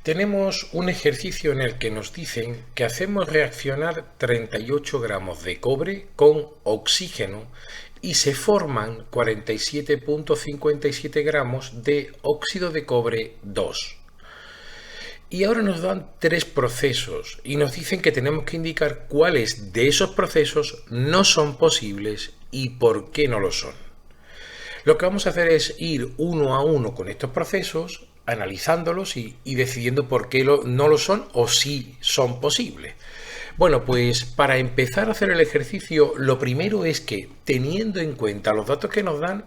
Tenemos un ejercicio en el que nos dicen que hacemos reaccionar 38 gramos de cobre con oxígeno y se forman 47,57 gramos de óxido de cobre 2. Y ahora nos dan tres procesos y nos dicen que tenemos que indicar cuáles de esos procesos no son posibles y por qué no lo son. Lo que vamos a hacer es ir uno a uno con estos procesos, analizándolos y decidiendo por qué no lo son o si son posibles. Bueno, pues para empezar a hacer el ejercicio, lo primero es que, teniendo en cuenta los datos que nos dan,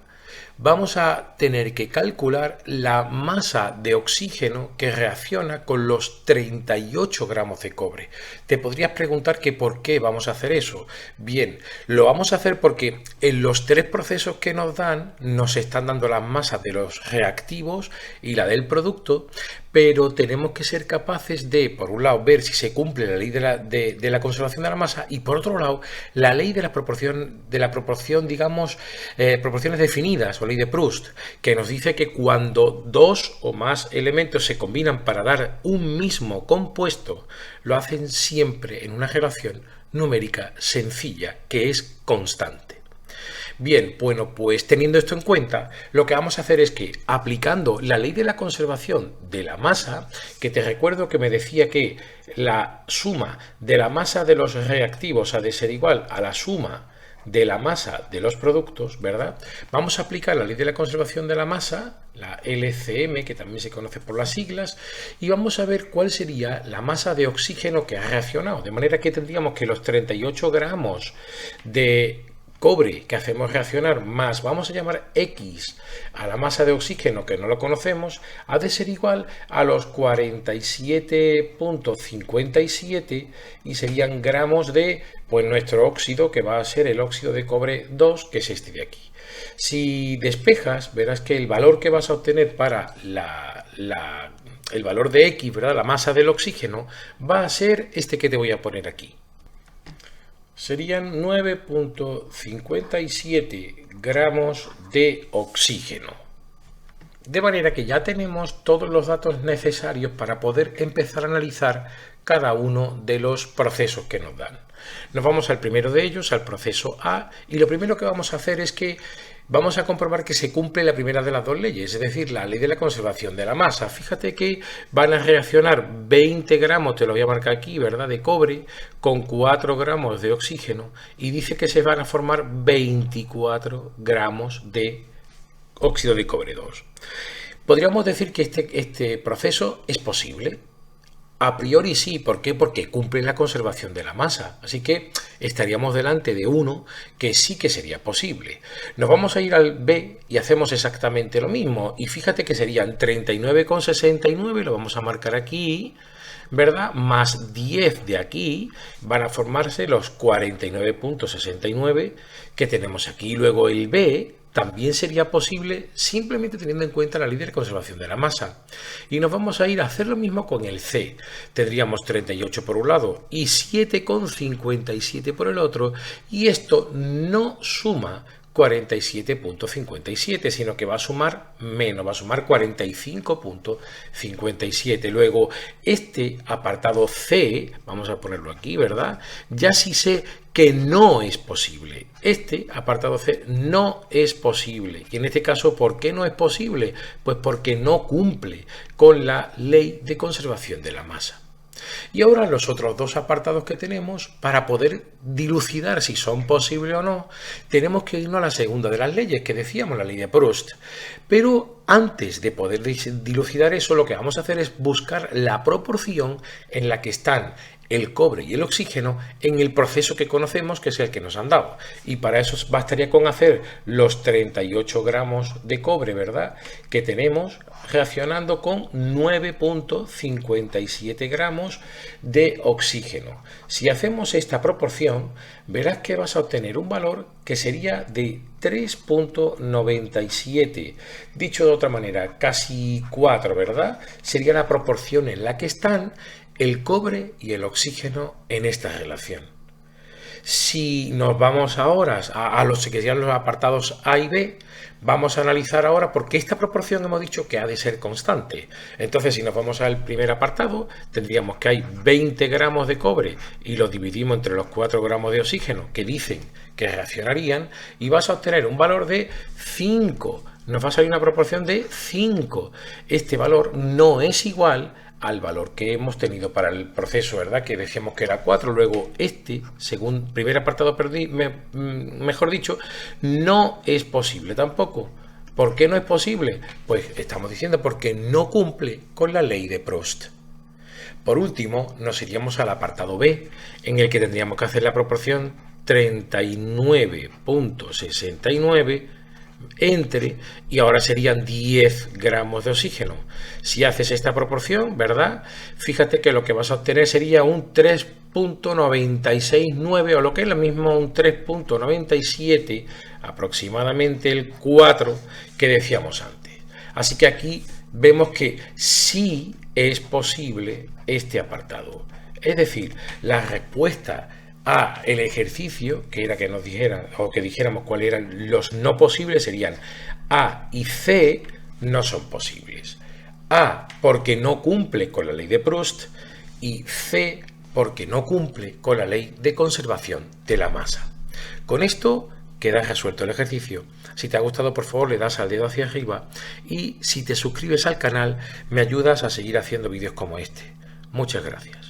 vamos a tener que calcular la masa de oxígeno que reacciona con los 38 gramos de cobre. Te podrías preguntar que por qué vamos a hacer eso. Bien, lo vamos a hacer porque en los tres procesos que nos dan, nos están dando las masas de los reactivos y la del producto, pero tenemos que ser capaces de, por un lado, ver si se cumple la ley de la conservación de la masa y, por otro lado, la ley de la proporción, digamos, proporciones definidas o ley de Proust, que nos dice que cuando dos o más elementos se combinan para dar un mismo compuesto, lo hacen siempre en una relación numérica sencilla, que es constante. Bien, bueno, pues teniendo esto en cuenta, lo que vamos a hacer es que, aplicando la ley de la conservación de la masa, que te recuerdo que me decía que la suma de la masa de los reactivos ha de ser igual a la suma de la masa de los productos, ¿verdad? Vamos a aplicar la ley de la conservación de la masa, la LCM, que también se conoce por las siglas, y vamos a ver cuál sería la masa de oxígeno que ha reaccionado. De manera que tendríamos que los 38 gramos de cobre que hacemos reaccionar más, vamos a llamar X a la masa de oxígeno que no lo conocemos, ha de ser igual a los 47,57 y serían gramos de nuestro óxido, que va a ser el óxido de cobre 2, que es este de aquí. Si despejas, verás que el valor que vas a obtener para el valor de X, ¿verdad? La masa del oxígeno, va a ser este que te voy a poner aquí. Serían 9,57 gramos de oxígeno. De manera que ya tenemos todos los datos necesarios para poder empezar a analizar cada uno de los procesos que nos dan. Nos vamos al primero de ellos, al proceso A, y lo primero que vamos a hacer es que vamos a comprobar que se cumple la primera de las dos leyes, es decir, la ley de la conservación de la masa. Fíjate que van a reaccionar 20 gramos, te lo voy a marcar aquí, ¿verdad?, de cobre con 4 gramos de oxígeno y dice que se van a formar 24 gramos de óxido de cobre 2. Podríamos decir que este proceso es posible. A priori sí, ¿por qué? Porque cumple la conservación de la masa, así que estaríamos delante de uno que sí que sería posible. Nos vamos a ir al B y hacemos exactamente lo mismo, y fíjate que serían 39,69, lo vamos a marcar aquí, ¿verdad? Más 10 de aquí, van a formarse los 49,69 que tenemos aquí. Luego el B también sería posible simplemente teniendo en cuenta la ley de conservación de la masa. Y nos vamos a ir a hacer lo mismo con el C. Tendríamos 38 por un lado y 7,57 por el otro, y esto no suma 47,57, sino que va a sumar menos, va a sumar 45,57. Luego, este apartado C, vamos a ponerlo aquí, ¿verdad? Ya sí sé que no es posible. Este apartado C no es posible. Y en este caso, ¿por qué no es posible? Pues porque no cumple con la ley de conservación de la masa. Y ahora los otros dos apartados que tenemos, para poder dilucidar si son posibles o no, tenemos que irnos a la segunda de las leyes que decíamos, la ley de Proust. Pero antes de poder dilucidar eso, lo que vamos a hacer es buscar la proporción en la que están el cobre y el oxígeno en el proceso que conocemos, que es el que nos han dado. Y para eso bastaría con hacer los 38 gramos de cobre, ¿verdad?, que tenemos reaccionando con 9,57 gramos de oxígeno. Si hacemos esta proporción, verás que vas a obtener un valor que sería de 3,97. Dicho de otra manera, casi 4, ¿verdad? Sería la proporción en la que están el cobre y el oxígeno en esta relación. Si nos vamos ahora a los que sean los apartados A y B, vamos a analizar ahora porque esta proporción hemos dicho que ha de ser constante. Entonces, si nos vamos al primer apartado, tendríamos que hay 20 gramos de cobre y los dividimos entre los 4 gramos de oxígeno que dicen que reaccionarían y vas a obtener un valor de 5. Nos va a salir una proporción de 5. Este valor no es igual al valor que hemos tenido para el proceso, ¿verdad? Que decíamos que era 4. Luego según primer apartado, mejor dicho, no es posible tampoco. ¿Por qué no es posible? Pues estamos diciendo porque no cumple con la ley de Proust. Por último, nos iríamos al apartado B, en el que tendríamos que hacer la proporción 39.69 entre, y ahora serían 10 gramos de oxígeno. Si haces esta proporción, ¿verdad? Fíjate que lo que vas a obtener sería un 3.969 o lo que es lo mismo, un 3.97, aproximadamente el 4 que decíamos antes. Así que aquí vemos que sí es posible este apartado. Es decir, la respuesta a el ejercicio, que era que nos dijera o que dijéramos cuáles eran los no posibles, serían A y C no son posibles. A porque no cumple con la ley de Proust y C porque no cumple con la ley de conservación de la masa. Con esto queda resuelto el ejercicio. Si te ha gustado, por favor, le das al dedo hacia arriba y si te suscribes al canal me ayudas a seguir haciendo vídeos como este. Muchas gracias.